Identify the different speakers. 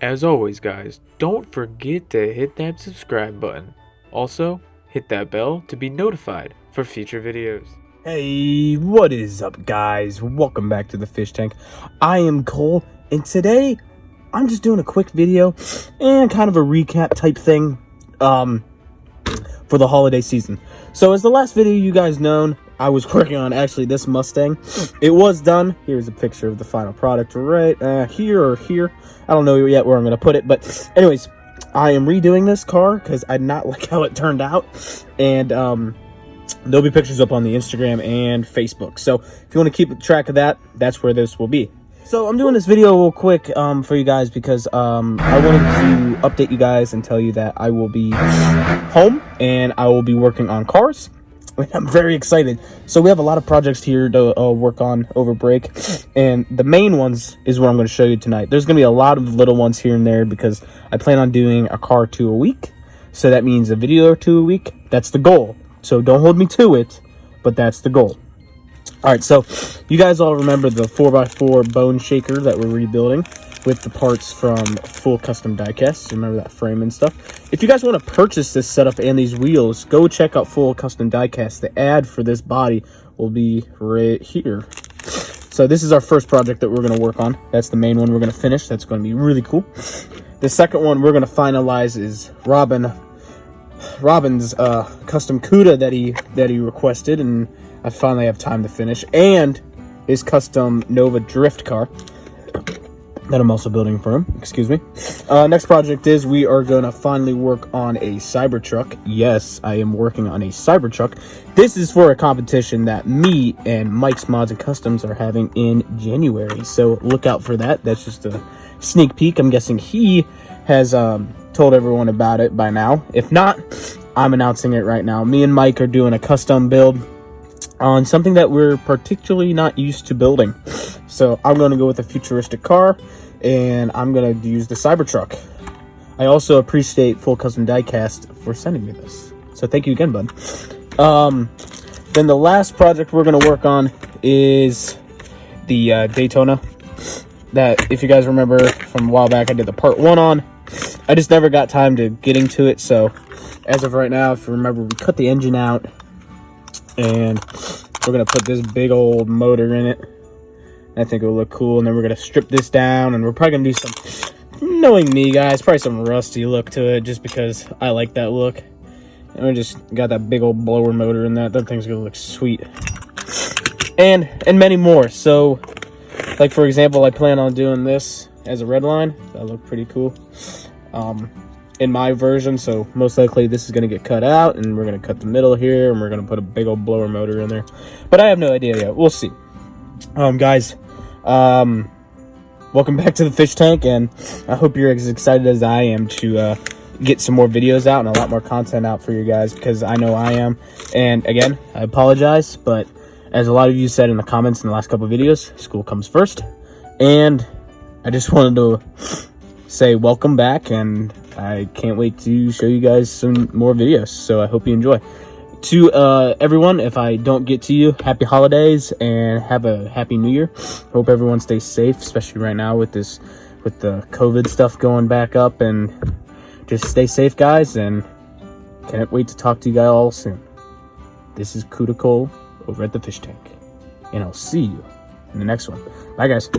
Speaker 1: As always, guys, don't forget to hit that subscribe button. Also, hit that bell to be notified for future videos.
Speaker 2: Hey, what is up, guys? Welcome back to the Fish Tank. I am Cole, and today I'm just doing a quick video and kind of a recap type thing for the holiday season. So as the last video you guys known, I was working on actually this Mustang. It was done. Here's a picture of the final product right here or here. I don't know yet where I'm going to put it, but anyways, I am redoing this car because I did not like how it turned out, and there'll be pictures up on the Instagram and Facebook. So if you want to keep track of that, that's where this will be. So I'm doing this video real quick for you guys because I wanted to update you guys and tell you that I will be home and I will be working on cars. I'm very excited. So we have a lot of projects here to work on over break, and the main ones is what I'm going to show you tonight. There's going to be a lot of little ones here and there because I plan on doing a car or two a week. So that means a video or two a week. That's the goal. So don't hold me to it, but that's the goal. Alright, so you guys all remember the 4x4 bone shaker that we're rebuilding with the parts from Full Custom Diecast. Remember that frame and stuff? If you guys want to purchase this setup and these wheels, go check out Full Custom Diecast. The ad for this body will be right here. So this is our first project that we're going to work on. That's the main one we're going to finish. That's going to be really cool. The second one we're going to finalize is Robin's custom Cuda that he requested, and I finally have time to finish, and his custom Nova drift car that I'm also building for him. Excuse me. Next project is we are going to finally work on a Cybertruck. Yes, I am working on a Cybertruck. This is for a competition that me and Mike's Mods and Customs are having in January, so look out for that. That's just a sneak peek. I'm guessing he has told everyone about it by now. If not, I'm announcing it right now. Me and Mike are doing a custom build on something that we're particularly not used to building. So I'm going to go with a futuristic car, and I'm going to use the Cybertruck. I also appreciate Full Custom Diecast for sending me this. So thank you again, bud. Then the last project we're going to work on is the Daytona. That, if you guys remember from a while back, I did the part 1 on. I just never got time to getting to it. So as of right now, if you remember, we cut the engine out, and we're going to put this big old motor in it. I think it'll look cool. And then we're going to strip this down, and we're probably going to do some, knowing me guys, probably some rusty look to it just because I like that look. And we just got that big old blower motor in that. That thing's going to look sweet. And many more. So, like for example, I plan on doing this as a red line. That look pretty cool. In my version, so most likely this is going to get cut out, and we're going to cut the middle here, and we're going to put a big old blower motor in there. But I have no idea yet. We'll see. Guys, welcome back to the Fish Tank, and I hope you're as excited as I am to get some more videos out and a lot more content out for you guys, because I know I am. And again, I apologize, but as a lot of you said in the comments in the last couple of videos, school comes first, and I just wanted to say welcome back, and I can't wait to show you guys some more videos, so I hope you enjoy. To everyone, if I don't get to you, happy holidays and have a happy new year. Hope everyone stays safe, especially right now with the COVID stuff going back up, and just stay safe, guys, and can't wait to talk to you guys all soon. This is Cuda Cole over at the Fish Tank, and I'll see you in the next one. Bye, guys.